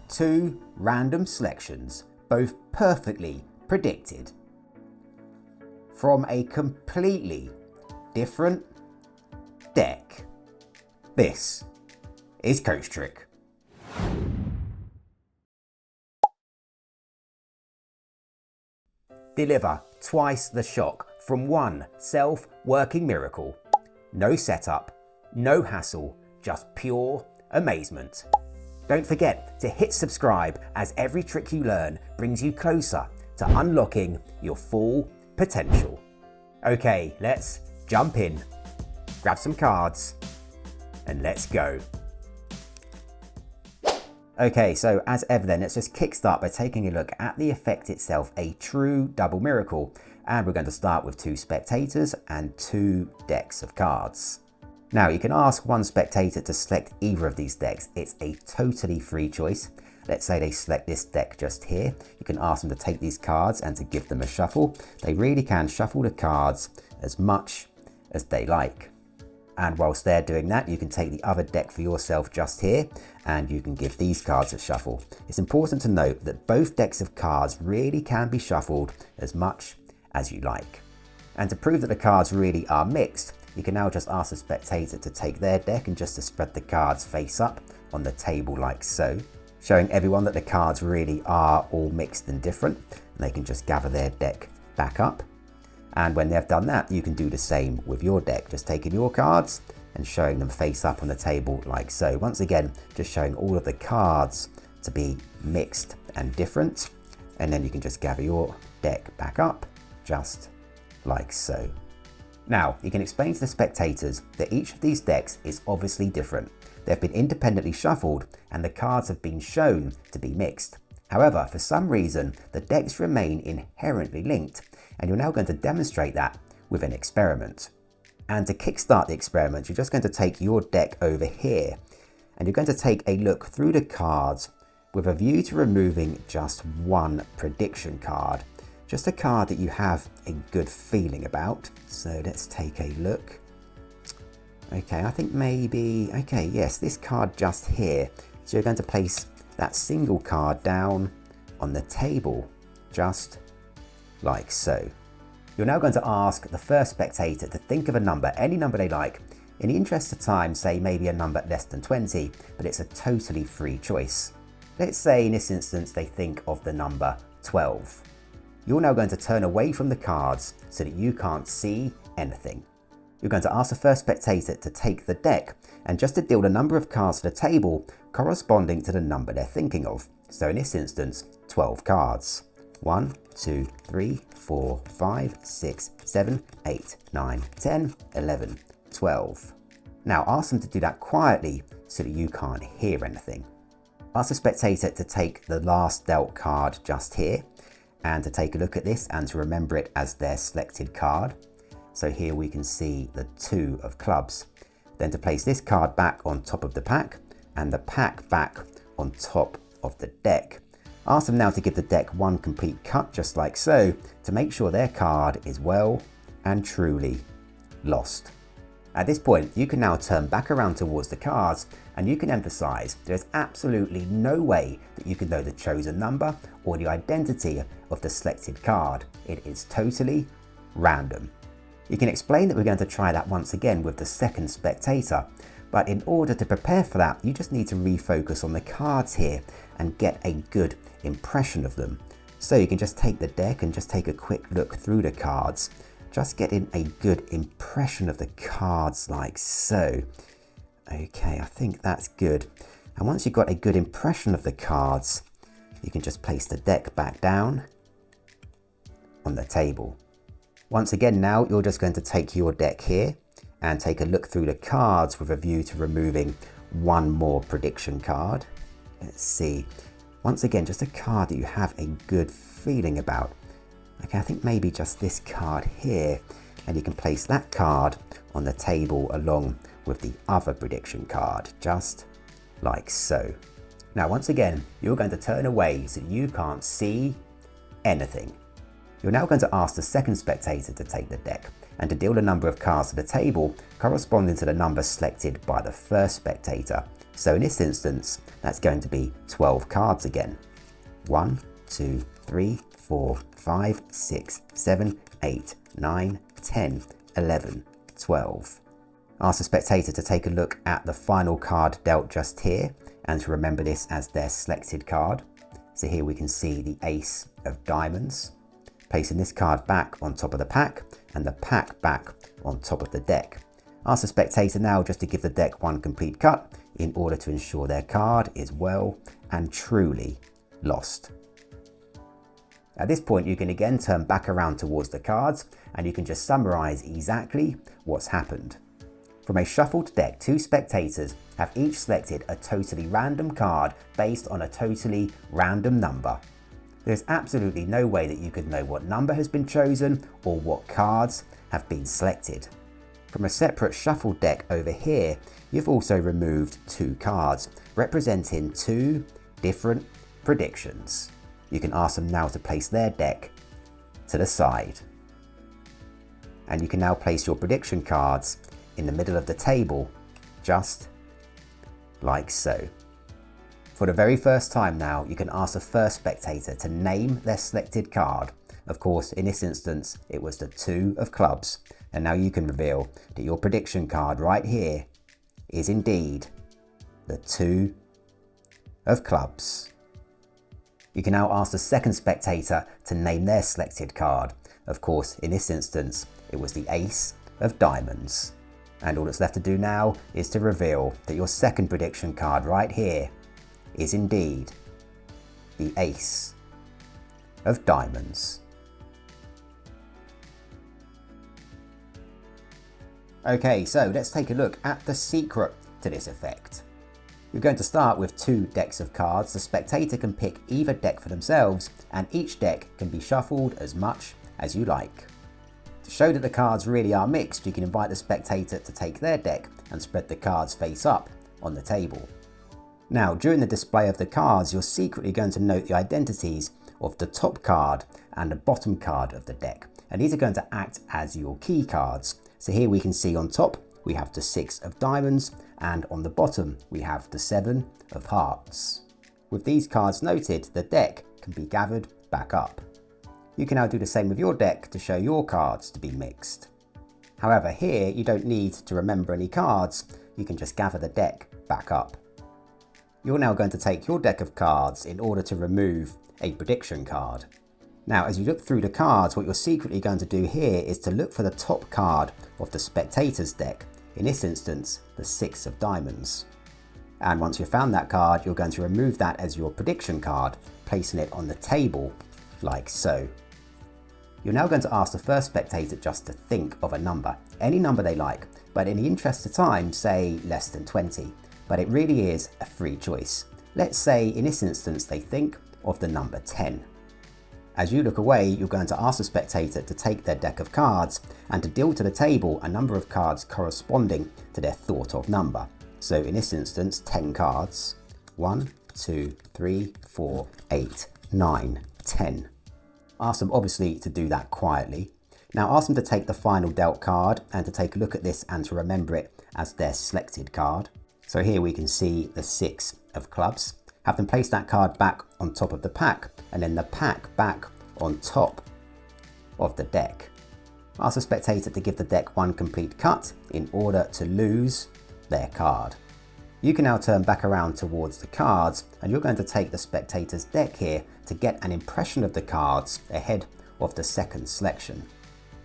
two random selections, both perfectly predicted from a completely different deck. This is CoachTrick. Deliver twice the shock from one self-working miracle. No setup, no hassle, just pure amazement. Don't forget to hit subscribe, as every trick you learn brings you closer to unlocking your full potential. Okay, let's jump in, grab some cards, and let's go. Okay, so as ever then, let's just kickstart by taking a look at the effect itself, a true double miracle. And we're going to start with two spectators and two decks of cards. Now, you can ask one spectator to select either of these decks. It's a totally free choice. Let's say they select this deck just here. You can ask them to take these cards and to give them a shuffle. They really can shuffle the cards as much as they like. And whilst they're doing that, you can take the other deck for yourself just here, and you can give these cards a shuffle. It's important to note that both decks of cards really can be shuffled as much as you like. And to prove that the cards really are mixed, you can now just ask the spectator to take their deck and just to spread the cards face up on the table like so, showing everyone that the cards really are all mixed and different, and they can just gather their deck back up. And when they've done that, you can do the same with your deck, just taking your cards and showing them face up on the table like so. Once again, just showing all of the cards to be mixed and different. And then you can just gather your deck back up, just like so. Now, you can explain to the spectators that each of these decks is obviously different. They've been independently shuffled and the cards have been shown to be mixed. However, for some reason, the decks remain inherently linked, and you're now going to demonstrate that with an experiment. And to kickstart the experiment, you're just going to take your deck over here, and you're going to take a look through the cards with a view to removing just one prediction card. Just a card that you have a good feeling about. So let's take a look. Okay, I think maybe, okay, yes, this card just here. So you're going to place that single card down on the table, just like so. You're now going to ask the first spectator to think of a number, any number they like. In the interest of time, say maybe a number less than 20, but it's a totally free choice. Let's say in this instance they think of the number 12. You're now going to turn away from the cards so that you can't see anything. You're going to ask the first spectator to take the deck and just to deal the number of cards to the table corresponding to the number they're thinking of. So in this instance, 12 cards. 1, 2, 3, 4, 5, 6, 7, 8, 9, 10, 11, 12. Now ask them to do that quietly so that you can't hear anything. Ask the spectator to take the last dealt card just here and to take a look at this and to remember it as their selected card. So here we can see the 2 of clubs. Then to place this card back on top of the pack and the pack back on top of the deck. Ask them now to give the deck one complete cut just like so to make sure their card is well and truly lost. At this point, you can now turn back around towards the cards and you can emphasize there's absolutely no way that you can know the chosen number or the identity of the selected card. It is totally random. You can explain that we're going to try that once again with the second spectator, but in order to prepare for that, you just need to refocus on the cards here and get a good impression of them. So you can just take the deck and just take a quick look through the cards, just getting a good impression of the cards like so. Okay, I think that's good. And once you've got a good impression of the cards, you can just place the deck back down on the table. Once again now, you're just going to take your deck here and take a look through the cards with a view to removing one more prediction card. Let's see. Once again, just a card that you have a good feeling about. Okay, I think maybe just this card here, and you can place that card on the table along with the other prediction card, just like so. Now, once again, you're going to turn away so you can't see anything. You're now going to ask the second spectator to take the deck and to deal the number of cards to the table corresponding to the number selected by the first spectator, So in this instance, that's going to be 12 cards again. 1, 2, 3, 4, 5, 6, 7, 8, 9, 10, 11, 12. Ask the spectator to take a look at the final card dealt just here and to remember this as their selected card. So here we can see the ace of diamonds. Placing this card back on top of the pack and the pack back on top of the deck. Ask the spectator now just to give the deck one complete cut in order to ensure their card is well and truly lost. At this point, you can again turn back around towards the cards and you can just summarize exactly what's happened. From a shuffled deck, 2 spectators have each selected a totally random card based on a totally random number. There's absolutely no way that you could know what number has been chosen or what cards have been selected. From a separate shuffled deck over here, you've also removed 2 cards representing 2 different predictions. You can ask them now to place their deck to the side. And you can now place your prediction cards in the middle of the table, just like so. For the very first time now, you can ask the first spectator to name their selected card. Of course, in this instance, it was the 2 of clubs. And now you can reveal that your prediction card right here is indeed the 2 of clubs. You can now ask the second spectator to name their selected card. Of course, in this instance, it was the ace of diamonds. And all that's left to do now is to reveal that your second prediction card right here is indeed the ace of diamonds. Okay, so let's take a look at the secret to this effect. You're going to start with 2 decks of cards. The spectator can pick either deck for themselves and each deck can be shuffled as much as you like. To show that the cards really are mixed, you can invite the spectator to take their deck and spread the cards face up on the table. Now, during the display of the cards, you're secretly going to note the identities of the top card and the bottom card of the deck, and these are going to act as your key cards. So here we can see on top we have the 6 of diamonds and on the bottom we have the 7 of hearts. With these cards noted, the deck can be gathered back up. You can now do the same with your deck to show your cards to be mixed. However, here you don't need to remember any cards, you can just gather the deck back up. You're now going to take your deck of cards in order to remove a prediction card. Now, as you look through the cards, what you're secretly going to do here is to look for the top card of the spectator's deck, in this instance, the 6 of diamonds. And once you've found that card, you're going to remove that as your prediction card, placing it on the table like so. You're now going to ask the first spectator just to think of a number, any number they like, but in the interest of time, say less than 20. But it really is a free choice. Let's say in this instance they think of the number 10. As you look away, you're going to ask the spectator to take their deck of cards and to deal to the table a number of cards corresponding to their thought of number. So in this instance, 10 cards. 1, 2, 3, 4, 8, 9, 10. Ask them obviously to do that quietly. Now ask them to take the final dealt card and to take a look at this and to remember it as their selected card. So here we can see the 6 of clubs. Have them place that card back on top of the pack and then the pack back on top of the deck. Ask the spectator to give the deck one complete cut in order to lose their card. You can now turn back around towards the cards and you're going to take the spectator's deck here to get an impression of the cards ahead of the second selection.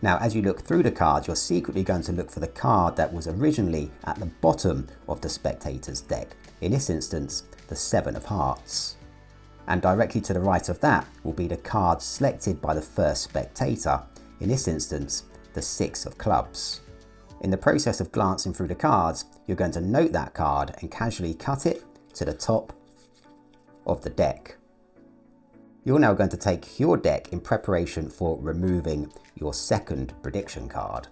Now, as you look through the cards, you're secretly going to look for the card that was originally at the bottom of the spectator's deck. In this instance, the 7 of hearts. And directly to the right of that will be the card selected by the first spectator. In this instance, the 6 of clubs. In the process of glancing through the cards, you're going to note that card and casually cut it to the top of the deck. You're now going to take your deck in preparation for removing your second prediction card.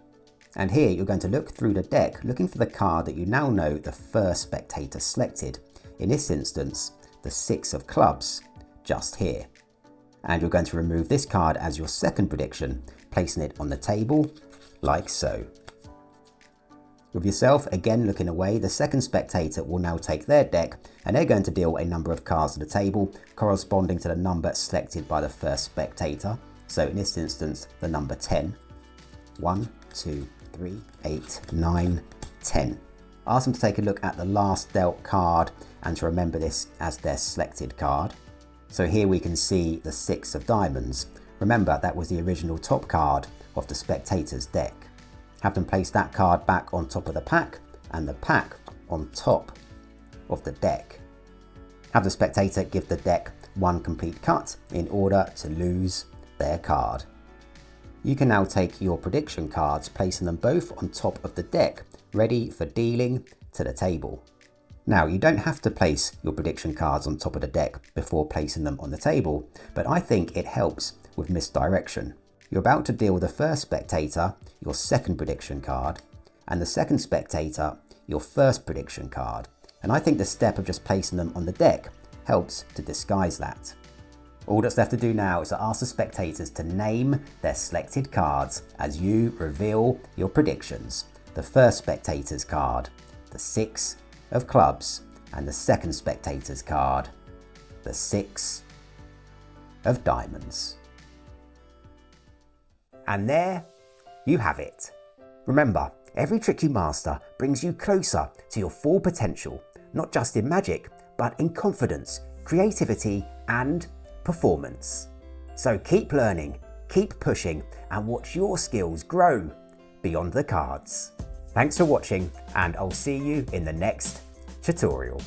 And here you're going to look through the deck looking for the card that you now know the first spectator selected. In this instance, the 6 of clubs, just here. And you're going to remove this card as your second prediction, placing it on the table like so. With yourself again looking away, the second spectator will now take their deck and they're going to deal a number of cards to the table corresponding to the number selected by the first spectator. So in this instance, the number 10. 1, 2, 3, 8, 9, 10. Ask them to take a look at the last dealt card and to remember this as their selected card. So here we can see the 6 of diamonds. Remember, that was the original top card of the spectator's deck. Have them place that card back on top of the pack and the pack on top of the deck. Have the spectator give the deck one complete cut in order to lose their card. You can now take your prediction cards, placing them both on top of the deck, ready for dealing to the table. Now, you don't have to place your prediction cards on top of the deck before placing them on the table, but I think it helps with misdirection. You're about to deal with the first spectator your second prediction card, and the second spectator your first prediction card. And I think the step of just placing them on the deck helps to disguise that. All that's left to do now is to ask the spectators to name their selected cards as you reveal your predictions. The first spectator's card, the 6 of clubs, and the second spectator's card, the 6 of diamonds. And there you have it. Remember, every trick you master brings you closer to your full potential, not just in magic, but in confidence, creativity, and performance. So keep learning, keep pushing, and watch your skills grow beyond the cards. Thanks for watching, and I'll see you in the next tutorial.